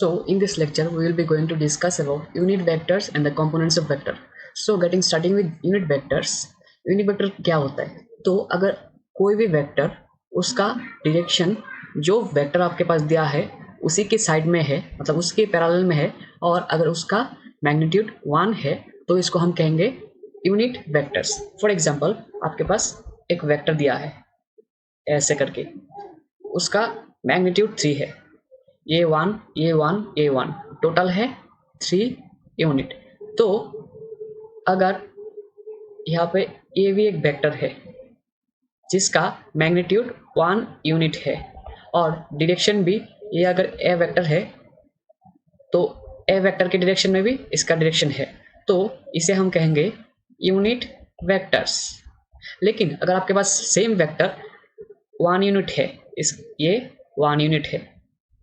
So in this lecture, we will be going to discuss about unit vectors and the components of vector. So getting starting with unit vectors. Unit vector क्या होता है? तो अगर कोई भी vector उसका direction जो vector आपके पास दिया है उसी के साइड में है, मतलब उसके पैरेलल में है, और अगर उसका मैग्नीट्यूड 1 है तो इसको हम कहेंगे यूनिट वेक्टर्स. फॉर एग्जांपल आपके पास एक वेक्टर दिया है ऐसे करके, उसका मैग्नीट्यूड 3 है, A1 A1 A1 टोटल है 3 यूनिट. तो अगर यहाँ पे ए भी एक वेक्टर है जिसका मैग्नीट्यूड 1 यूनिट है और डायरेक्शन भी, ये अगर ए वेक्टर है तो ए वेक्टर के डायरेक्शन में भी इसका डायरेक्शन है, तो इसे हम कहेंगे यूनिट वेक्टर्स. लेकिन अगर आपके पास सेम वेक्टर 1 यूनिट है, ये 1 यूनिट है,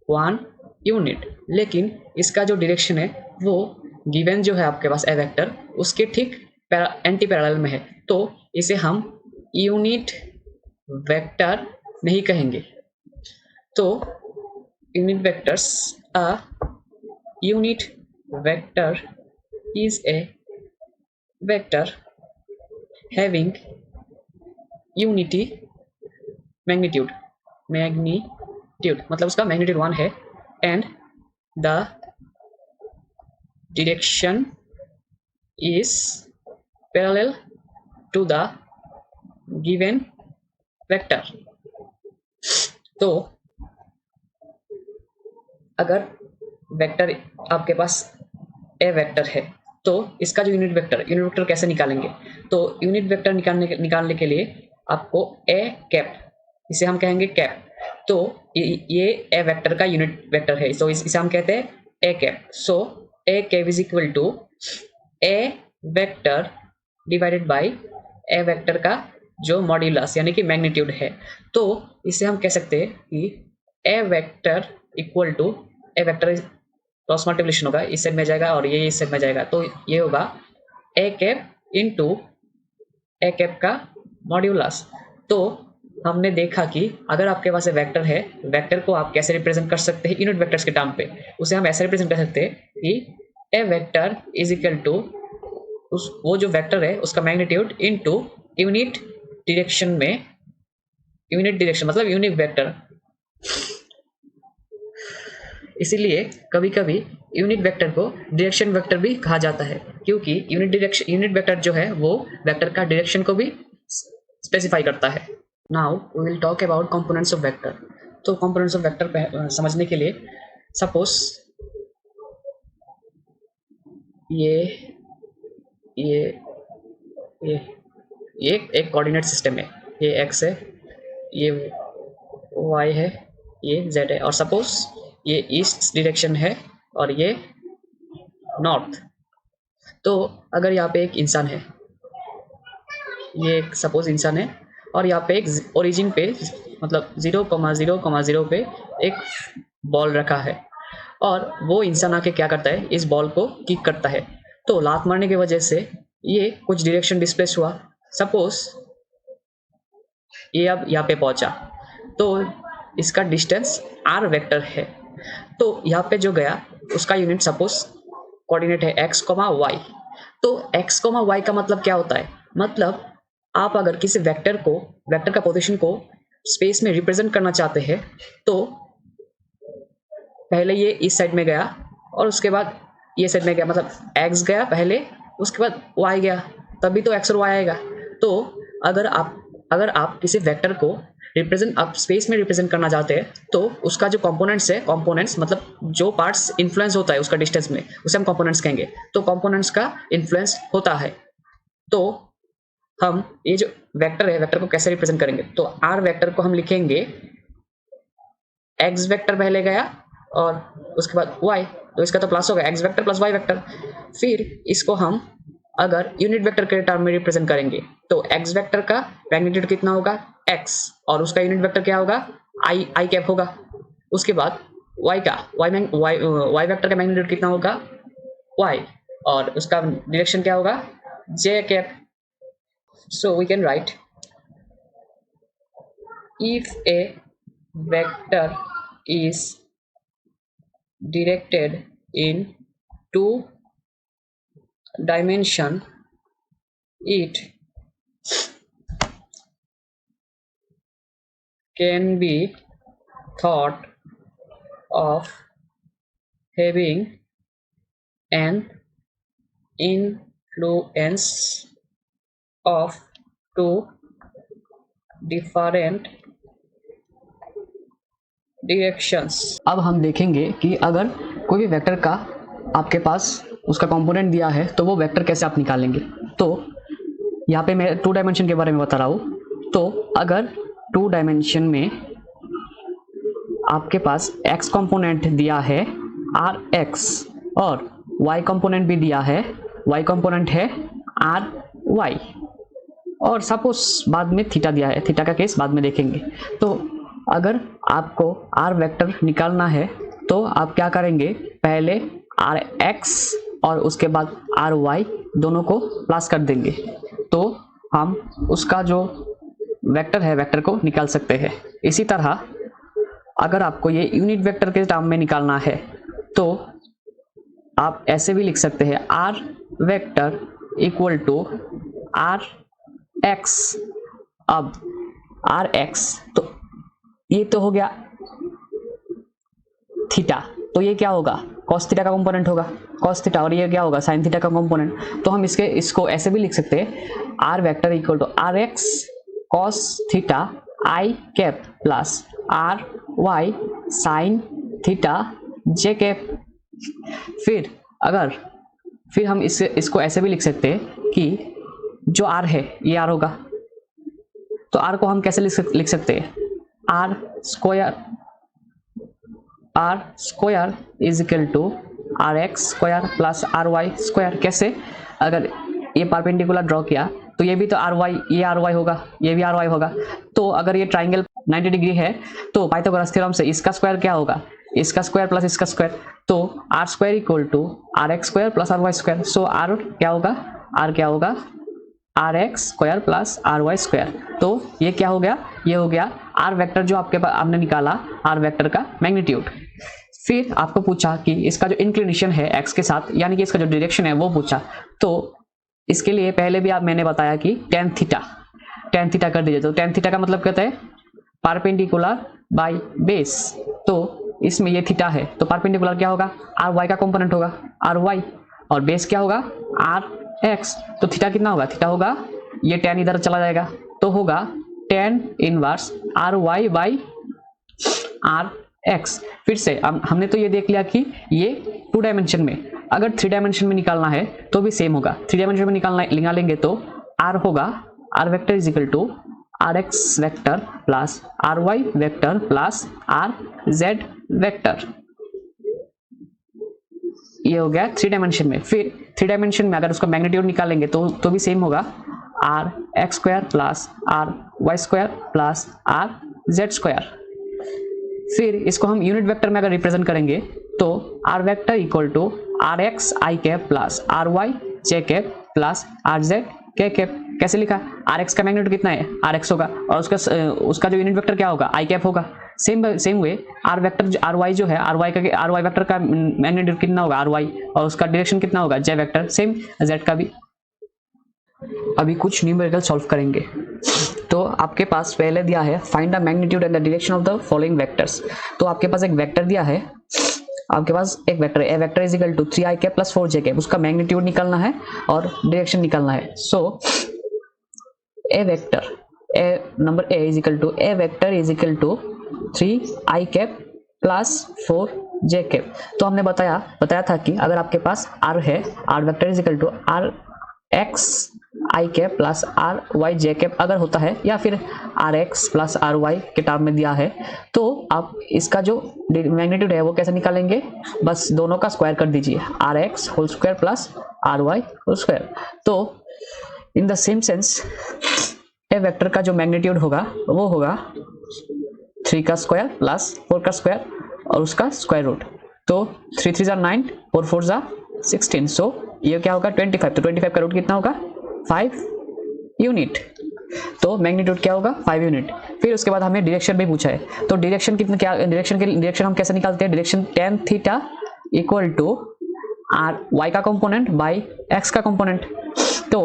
1 यूनिट, लेकिन इसका जो डायरेक्शन है वो गिवन जो है आपके पास ए वेक्टर उसके ठीक एंटी पैरेलल में है, तो इसे हम यूनिट वेक्टर नहीं कहेंगे. तो unit vectors, a unit vector is a vector having unity magnitude मतलब उसका मैग्नीट्यूड 1 है and the direction is parallel to the given vector. तो अगर वेक्टर आपके पास ए वेक्टर है तो इसका जो यूनिट वेक्टर कैसे निकालेंगे? तो यूनिट वेक्टर निकालने के लिए आपको ए कैप, इसे हम कहेंगे कैप. तो ये ए वेक्टर का यूनिट वेक्टर है, तो इसे हम कहते हैं A cap. So A cap is equal to A vector divided by A vector का जो मॉड्यूलस यानी कि मैग्नीट्यूड है. तो इसे हम कह सकते हैं कि A vector equal to, A vector cross multiplication होगा, इस साइड में जाएगा और ये इस साइड में जाएगा, तो ये होगा A cap into A cap का मॉड्यूलस. तो हमने देखा कि अगर आपके पास वेक्टर है, वेक्टर को आप कैसे रिप्रेजेंट कर सकते हैं यूनिट वेक्टर्स के टर्म पे. उसे हम ऐसे रिप्रेजेंट कर सकते हैं कि A vector is equal to वो जो वेक्टर है उसका मैग्नीट्यूड इनटू यूनिट डायरेक्शन में, यूनिट डायरेक्शन मतलब यूनिट वेक्टर. इसीलिए कभी कभी यूनिट वेक्टर को डायरेक्शन वेक्टर भी कहा जाता है, क्योंकि यूनिट वेक्टर जो है वो वेक्टर का डायरेक्शन को भी स्पेसिफाई करता है. Now we will talk about components of vector. तो कंपोनेंट्स ऑफ वेक्टर समझने के लिए, सपोज ये ये ये ये एक कोऑर्डिनेट सिस्टम है, ये एक्स है, ये वाई है, ये जेड है, और सपोज ये ईस्ट डायरेक्शन है और ये नॉर्थ. तो अगर यहाँ पे एक इंसान है, ये एक सपोज इंसान है, और यहाँ पे एक ओरिजिन पे मतलब 0,0,0 पे एक बॉल रखा है, और वो इंसान आके क्या करता है, इस बॉल को किक करता है. तो लात मारने की वजह से ये कुछ डायरेक्शन डिस्प्लेस हुआ. सपोज ये अब यहाँ पे पहुंचा, तो इसका डिस्टेंस आर वेक्टर है. तो यहाँ पे जो गया उसका यूनिट सपोज कोऑर्डिनेट है एक्स कोमा वाई. तो एक्स कोमा वाई का मतलब क्या होता है? मतलब आप अगर किसी वेक्टर का पोजीशन को स्पेस में रिप्रेजेंट करना चाहते हैं, तो पहले ये इस साइड में गया और उसके बाद ये साइड में गया, मतलब एक्स गया पहले, उसके बाद वाई गया, तभी तो एक्स और वाई आएगा. तो अगर आप किसी वेक्टर को आप स्पेस में रिप्रेजेंट करना चाहते हैं, तो उसका जो कंपोनेंट्स मतलब जो पार्ट्स इन्फ्लुएंस होता है उसका डिस्टेंस में, उसे हम कंपोनेंट्स कहेंगे. तो कंपोनेंट्स का इन्फ्लुएंस होता है. तो हम ये जो वेक्टर है, वेक्टर को कैसे रिप्रेजेंट करेंगे? तो आर वेक्टर को हम लिखेंगे, एक्स वेक्टर पहले गया और उसके बाद वाई, तो इसका तो प्लस होगा, x vector plus y vector. फिर इसको हम अगर यूनिट वेक्टर के टर्म में रिप्रेजेंट करेंगे, तो एक्स वेक्टर का मैग्नीट्यूड कितना होगा? एक्स, और उसका यूनिट वेक्टर क्या होगा? आई कैप होगा. उसके बाद वाई वेक्टर का मैग्नीट्यूड कितना होगा? वाई, और उसका डायरेक्शन क्या होगा? J cap. So we can write, if a vector is directed in two dimension, it can be thought of having an influence of two different directions। अब हम देखेंगे कि अगर कोई भी वेक्टर का आपके पास उसका कंपोनेंट दिया है तो वो वेक्टर कैसे आप निकालेंगे। तो यहाँ पे मैं 2 डायमेंशन के बारे में बता रहा हूँ। तो अगर 2 डायमेंशन में आपके पास x कंपोनेंट दिया है rx और y कंपोनेंट भी दिया है, y कंपोनेंट है ry और सपोज बाद में थीटा दिया है, थीटा का केस बाद में देखेंगे। तो अगर आपको r वेक्टर निकालना है तो आप क्या करेंगे, पहले rx और उसके बाद ry दोनों को प्लस कर देंगे तो हम उसका जो वेक्टर है वेक्टर को निकाल सकते हैं। इसी तरह अगर आपको ये यूनिट वेक्टर के टर्म में निकालना है तो आप ऐसे भी लिख सकते हैं r vector equal to rx। अब rx तो ये तो हो गया थीटा, तो ये क्या होगा, cos थीटा का कंपोनेंट होगा cos थीटा, और ये क्या होगा sin थीटा का कंपोनेंट। तो हम इसको ऐसे भी लिख सकते हैं r vector equal to rx cos theta i cap plus ry sin theta j cap. फिर हम इसको ऐसे भी लिख सकते हैं कि जो r है ये r होगा, तो r को हम कैसे लिख सकते हैं, r square is equal to rx square plus ry square. कैसे, अगर ये परपेंडिकुलर ड्रॉ किया तो ये भी तो ry, ये ry होगा, ये भी ry होगा। तो अगर ये ट्राइंगल 90 डिग्री है तो पाइथागोरस थ्योरम से इसका स्क्वायर क्या होगा, इसका स्क्वायर प्लस इसका स्क्वायर, तो r square equal to rx square plus ry square. So r क्या होगा rx square plus ry square. तो ये क्या हो गया, ये हो गया r वेक्टर जो आपने निकाला r वेक्टर का मैग्नीट्यूड। फिर आपको पूछा कि इसका जो इंक्लिनेशन है x के साथ, यानी कि इसका जो डायरेक्शन है वो पूछा। तो इसके लिए पहले भी मैंने बताया कि tan थीटा कर दीजिए। तो tan थीटा का मतलब कहता है परपेंडिकुलर बाय बेस, तो इसमें ये थीटा है तो परपेंडिकुलर क्या होगा, ry का कंपोनेंट होगा ry, और बेस क्या होगा rx। तो थीटा कितना होगा, थीटा होगा ये tan इधर चला जाएगा तो होगा tan inverse ry by rx। फिर से हमने तो ये देख लिया कि ये 2 डायमेंशन में, अगर 3 डायमेंशन में निकालना है तो भी सेम होगा। 3 डायमेंशन में निकालेंगे तो r होगा r vector is equal to rx vector plus ry vector plus rz vector. ये हो गया 3 डायमेंशन में। फिर 3 डायमेंशन में अगर उसका मैग्नीट्यूड निकालेंगे तो भी सेम होगा rx square plus ry square plus rz square. फिर इसको हम यूनिट वेक्टर में अगर रिप्रेजेंट करेंगे तो r vector equal to rx i cap plus ry j cap plus rz k cap. कैसे लिखा, rx का मैग्नीट्यूड कितना है, rx होगा, और उसका जो यूनिट वेक्टर क्या होगा, i कैप होगा। Same way r vector ry जो है ry वेक्टर का मैग्नीट्यूड कितना होगा ry, और उसका डायरेक्शन कितना होगा j वेक्टर, सेम z का भी। अभी कुछ न्यूमेरिकल सॉल्व करेंगे। तो आपके पास पहले दिया है find the magnitude and the direction of the following vectors. तो आपके पास एक वेक्टर दिया है, आपके पास एक वेक्टर है, A vector is equal to 3i cap plus 4j cap, उसका मैग्नीट्यूड निकालना है और डायरेक्शन निकालना है। So A vector number A is equal to A vector is equal to 3i cap plus 4j cap. तो हमने बताया था कि अगर आपके पास r है, r vector is equal to rx i cap plus ry j cap अगर होता है, या फिर rx प्लस ry के टर्म में दिया है, तो आप इसका जो मैग्नीट्यूड है वो कैसे निकालेंगे, बस दोनों का स्क्वायर कर दीजिए, rx whole square plus ry whole square. तो in the same sense A vector का जो मैग्नीट्यूड होगा वो होगा 3 का स्क्वायर प्लस 4 का स्क्वायर और उसका स्क्वायर रूट। तो 3 3 = 9, 4 4 = 16। सो ये क्या होगा 25। तो 25 का रूट कितना होगा 5 यूनिट। तो मैग्नीट्यूड क्या होगा 5 यूनिट। फिर उसके बाद हमें डायरेक्शन भी पूछा है, तो डायरेक्शन कितना, क्या डायरेक्शन हम कैसे निकालते हैं, direction tan theta equal to r y का कंपोनेंट बाई एक्स का कंपोनेंट। तो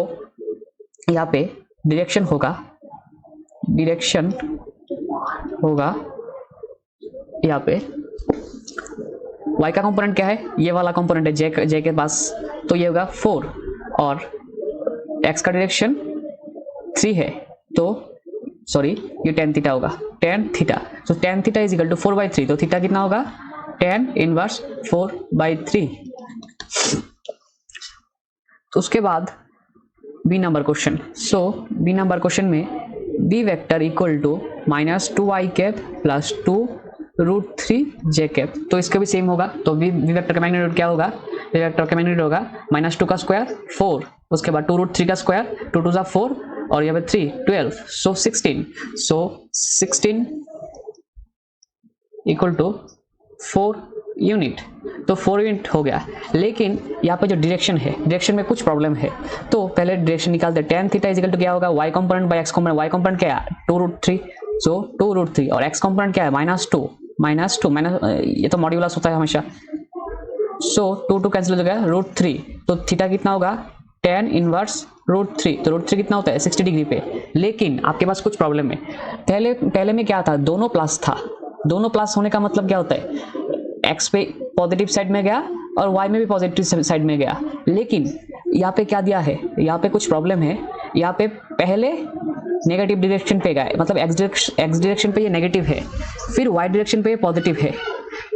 यहाँ पे डायरेक्शन होगा यहाँ पे y का कंपोनेंट क्या है, ये वाला कंपोनेंट है जे के पास, तो ये होगा 4 और x का डायरेक्शन 3 है, तो सॉरी ये tan थीटा होगा, tan थीटा, तो tan theta is equal to 4/3, तो थीटा कितना होगा tan इनवर्स 4/3। तो उसके बाद b number question, so b number question में b vector equal to -2y cap plus 2√3 j cap, तो इसका भी सेम होगा। तो बी वेक्टर का मैग्नीट्यूड क्या होगा, बी वेक्टर का मैग्नीट्यूड होगा -2 का स्क्वायर 4, उसके बाद 2√3 का स्क्वायर 2 2 4 और यहाँ पे 3 12, सो 16, सो 16 इक्वल टू 4 यूनिट, तो 4 यूनिट हो गया। लेकिन यहाँ पे जो डायरेक्शन है, डायरेक्शन में कुछ प्रॉब्लम है, तो पहले डायरेक्शन निकालते हैं। tan theta is equal to क्या होगा, y component by x component, y component क्या है 2√3, सो 2√3 और x कंपोनेंट क्या है -2 ये तो मॉड्यूलस होता है हमेशा, सो 2 कैंसिल हो गया √3, तो थीटा कितना होगा tan इनवर्स √3, तो √3 कितना होता है 60 डिग्री पे। लेकिन आपके पास कुछ प्रॉब्लम है, पहले में क्या था, दोनों प्लस था, दोनों प्लस होने का मतलब क्या होता है, x पे पॉजिटिव साइड में गया और y में भी पॉजिटिव साइड में गया। लेकिन यहाँ पे क्या दिया है, यहाँ पे कुछ प्रॉब्लम है, यहाँ पे पहले नेगेटिव डायरेक्शन पे गया, मतलब x डायरेक्शन पे ये नेगेटिव है, फिर y डायरेक्शन पे ये पॉजिटिव है,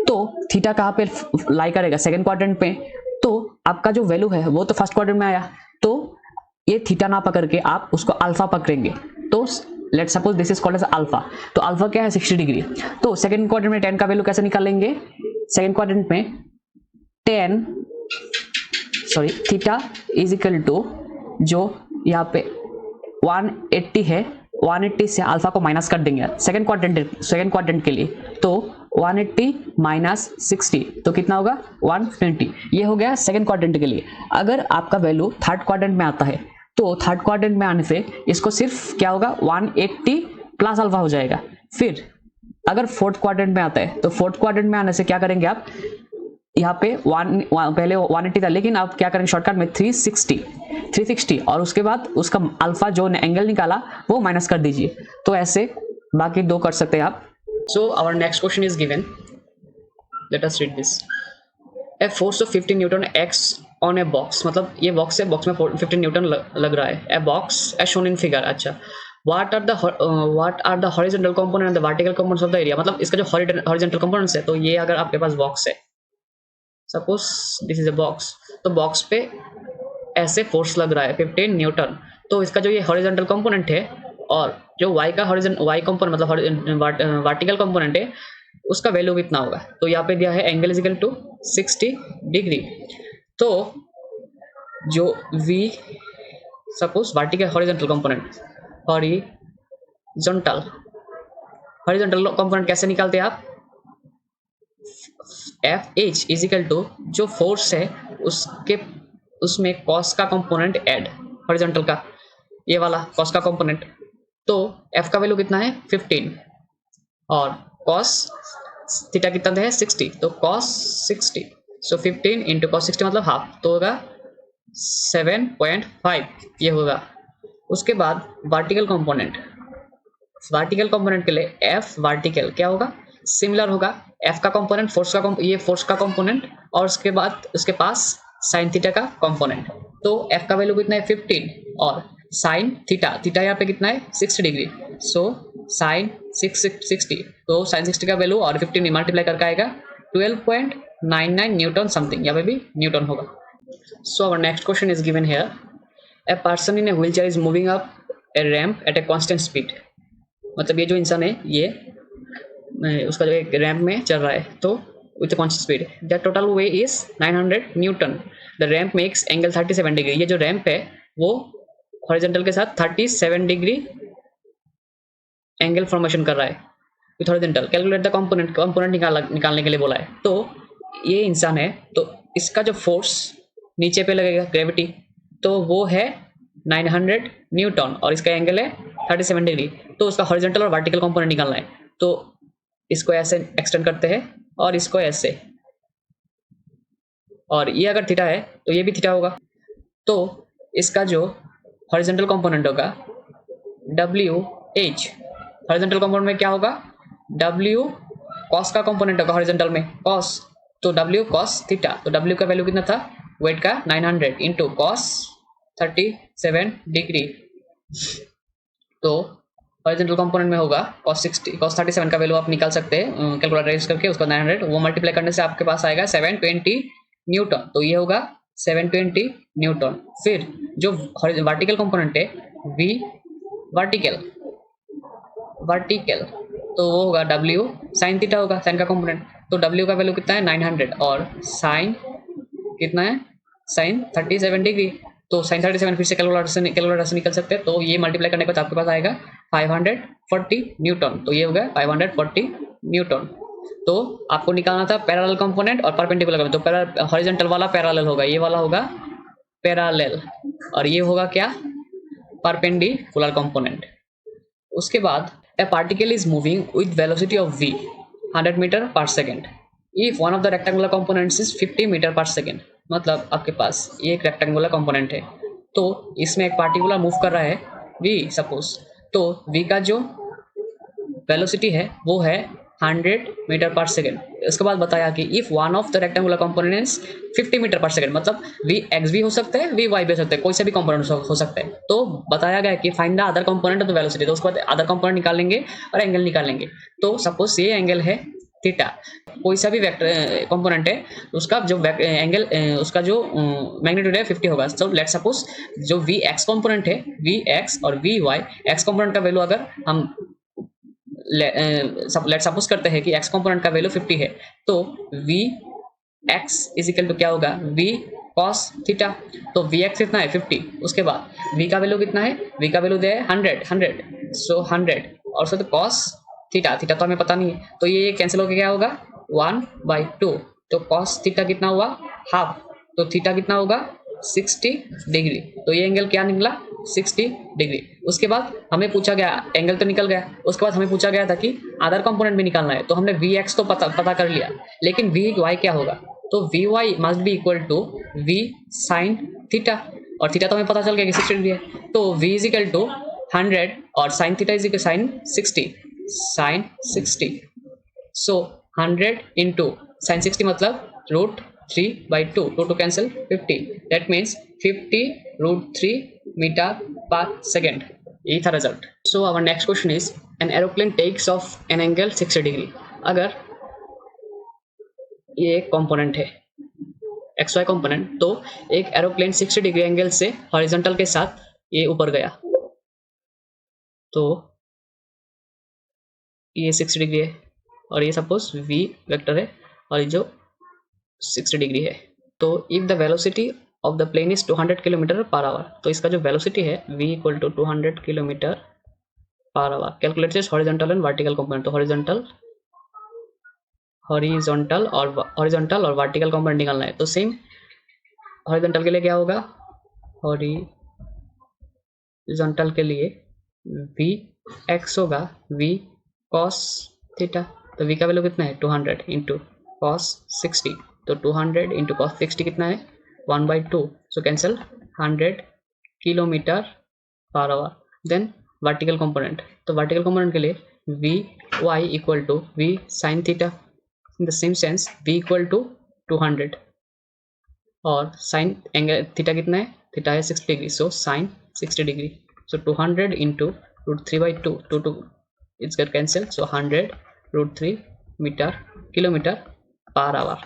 तो थीटा कहाँ पे लाई करेगा, सेकंड क्वाड्रेंट पे, तो आपका जो वैल्यू है वो तो फर्स्ट क्वाड्रेंट में आया, तो ये थीटा ना पकड़ के आप उसको अल्फा पकड़ेंगे, तो let's suppose this is called as alpha, तो अल्फा क्या है 60 डिग्री। तो सेकंड क्वाड्रेंट में tan का वैल्यू कैसे निकालेंगे, सेकंड क्वाड्रेंट में थीटा इज इक्वल टू जो यहाँ पे 180 है, 180 से अल्फा को माइनस कर देंगे सेकंड क्वाड्रेंट के लिए, तो 180 माइनस 60, तो कितना होगा 120, ये हो गया सेकंड क्वाड्रेंट के लिए। अगर आपका वैल्यू थर्ड क्वाड्रेंट में आता है, तो थर्ड क्वाड्रेंट में आने से इसको सिर्फ क्या होगा 180 प्लस अल्फा हो जाएगा। फिर अगर फोर्थ क्वाड्रेंट में आता है, तो फोर्थ क्वाड्रेंट में आने से क्या करेंगे आप, यहाँ पे पहले 180 था, लेकिन आप क्या करेंगे शॉर्टकट में 360 और उसके बाद उसका अल्फा जो एंगल निकाला वो माइनस कर दीजिए, तो ऐसे बाकी दो कर सकते हैं आप। So our next question is given. Let us read this. A force of 15 Newton acts on a box. मतलब ये बॉक्स है, बॉक्स में 15 न्यूटन लग रहा है. A box as shown in figure. अच्छा, what are the horizontal component and the vertical components of the area? मतलब इसका जो horizontal components है, तो ये अगर आपके पास बॉक्स है, suppose this is a box, तो बॉक्स पे ऐसे फोर्स लग रहा है 15 न्यूटन, तो इसका जो ये हॉरिजॉन्टल कंपोनेंट है और जो y का y कंपोनेंट मतलब वर्टिकल कंपोनेंट है, उसका वैल्यू कितना होगा। तो यहाँ पे दिया है angle is equal to 60 degree, तो जो v suppose vertical horizontal component, horizontal component कैसे निकालते हैं आप, FH इज इक्वल टू जो फोर्स है उसमें कॉस का कंपोनेंट ऐड, हॉरिजॉन्टल का ये वाला कॉस का कंपोनेंट, तो F का वैल्यू कितना है 15 और कॉस थीटा कितना है 60, तो कॉस 60, सो 15 इंटू कॉस 60 मतलब हाफ, तो होगा 7.5 ये होगा। उसके बाद वर्टिकल कंपोनेंट के लिए F वर्टिकल क्या होगा, सिमिलर होगा F का कंपोनेंट ये फोर्स का कंपोनेंट और उसके बाद उसके पास साइन थीटा का कंपोनेंट, तो F का वैल्यू कितना है 15 और साइन थीटा यहाँ पे कितना है 60 डिग्री, सो साइन 60, तो साइन 60 का वैल्यू और 15 मल्टीप्लाई करके आएगा 12.99 न्यूटन समथिंग, यहाँ पे भी न्यूटन होगा। So our next question is given here, a person in a wheelchair is moving up a ramp at a constant speed, मतलब ये जो इंसान है ये उसका जो एक रैम्प में चल रहा है, तो with constant speed, the total way is 900 Newton, the ramp makes angle 37 degree, ये जो रैम्प है वो हॉरिजॉन्टल के साथ 37 डिग्री एंगल फॉर्मेशन कर रहा है with horizontal, calculate the component निकालने के लिए बोला है। तो ये इंसान है, तो इसका जो फोर्स नीचे पे लगेगा ग्रेविटी, तो वो है 900 न्यूटन और इसका एंगल है 37 डिग्री, तो उसका हॉरिजॉन्टल और वर्टिकल कंपोनेंट निकालना है। तो इसको ऐसे एक्सटेंड करते हैं और इसको ऐसे, और ये अगर थीटा है तो ये भी थीटा होगा। तो इसका जो हॉरिजॉन्टल कंपोनेंट होगा WH, हॉरिजॉन्टल कंपोनेंट में क्या होगा, W कॉस का कंपोनेंट होगा हॉरिजॉन्टल में कॉस, तो W कॉस थीटा, तो W का वैल्यू कितना था, वेट का 900 इंटू कॉस 37 डिग्री, तो हॉरिजॉन्टल कंपोनेंट में होगा cos 37 का वैल्यू आप निकाल सकते हैं कैलकुलेटर यूज करके, उसका 900 वो मल्टीप्लाई करने से आपके पास आएगा 720 न्यूटन, तो ये होगा 720 न्यूटन। फिर जो वर्टिकल कंपोनेंट है V वर्टिकल, तो वो होगा W साइन थीटा होगा, साइन का कंपोनेंट, तो W का वैल्यू कितना है 900 और साइन कितना है, साइन 37 डिग्री, तो साइन 37 फिर से कैलकुलेटर से निकल सकते हैं, तो ये मल्टीप्लाई करने के बाद आपके पास आएगा 540 न्यूटन, तो ये हो गया 540 न्यूटन। तो आपको निकालना था पैरेलल कंपोनेंट और परपेंडिकुलर, तो हॉरिजॉन्टल वाला पैरेलल होगा, ये वाला होगा पैरेलल, और ये होगा क्या, परपेंडिकुलर कंपोनेंट। उसके बाद a particle is moving with velocity of v 100 metre per second if one of the rectangular components is 50 metre per second, मतलब आपके पास ये एक रेक्टेंगुलर कंपोनेंट है, तो इसमें एक पार्टिकुलर मूव कर रहा है v सपोज, तो v का जो वेलोसिटी है वो है 100 मीटर पर सेकेंड। उसके बाद बताया कि if one of the rectangular component is 50 metre per second, मतलब वी एक्स भी हो सकते हैं, वी वाई भी हो सकते हैं, कोई से भी कंपोनेंट हो सकता है। तो बताया गया कि find the other component of the velocity, तो उसके बाद अदर कंपोनेंट निकालेंगे और एंगल निकालेंगे। तो सपोज ये एंगल है थीटा, कोई सा भी वेक्टर कंपोनेंट है, उसका जो एंगल उसका जो मैग्नीट्यूड है 50 होगा। सो लेट्स सपोज जो वी एक्स कंपोनेंट है, वी एक्स और वी वाई, एक्स कंपोनेंट का वैल्यू अगर हम लेट सपोज करते हैं कि x कंपोनेंट का वैल्यू 50 है, तो v x is equal to क्या होगा, v cos थीटा, तो v x कितना है 50, उसके बाद v का वैल्यू कितना है, v का वैल्यू दे 100, सो 100 और सो cos थीटा, थीटा तो हमें पता नहीं है, तो ये कैंसिल होकर क्या होगा 1/2, तो cos थीटा कितना हुआ हाफ, तो थीटा कितना होगा 60 डिग्री, तो ये एंगल क्या निकला 60 डिग्री। उसके बाद हमें पूछा गया, एंगल तो निकल गया, उसके बाद हमें पूछा गया था कि अदर कंपोनेंट भी निकालना है, तो हमने वी एक्स तो पता कर लिया, लेकिन वी वाई क्या होगा, तो v y must be equal to we sine theta, और थीटा तो हमें पता चल गया कि 60 डिग्री है, तो वी इज इक्वल टू 100 और sine theta is equal sine 60, so 100 into sine 60 मतलब √3/2, 2 cancel 50, that means 50 √3 metre per second, यही था result. So our next question is an aeroplane takes off an angle 60 degree. अगर ये एक component है XY component, तो एक एरोप्लेन 60 डिग्री एंगल से हॉरिजॉन्टल के साथ ये ऊपर गया, तो ये 60 डिग्री है और ये सपोज v वेक्टर है और ये जो 60 डिग्री है, तो if the velocity of the plane is 200 kilometre per hour, तो इसका जो वेलोसिटी है v equal to 200 kilometre per hour. Calculate this horizontal and vertical component, तो हॉरिजॉन्टल और वर्टिकल कंपोनेंट निकालना है। तो सेम हॉरिजॉन्टल के लिए क्या होगा, हॉरिजॉन्टल के लिए v x होगा v cos थीटा, तो v का वैल्यू कितना है 200 इंटू cos 60, तो 200 इंटू cos 60 कितना है 1/2, so cancel 100 kilometre per hour. Then vertical component, तो वर्टिकल कंपोनेंट के लिए V Y equal to we sine theta, in the same sense v equal to 200 और साइन एंगल थीटा कितना है, theta है 60 degree, so sine 60 degree, so 200 into √3/2, 2 it's get cancel, so 100 √3 metre kilometre per our.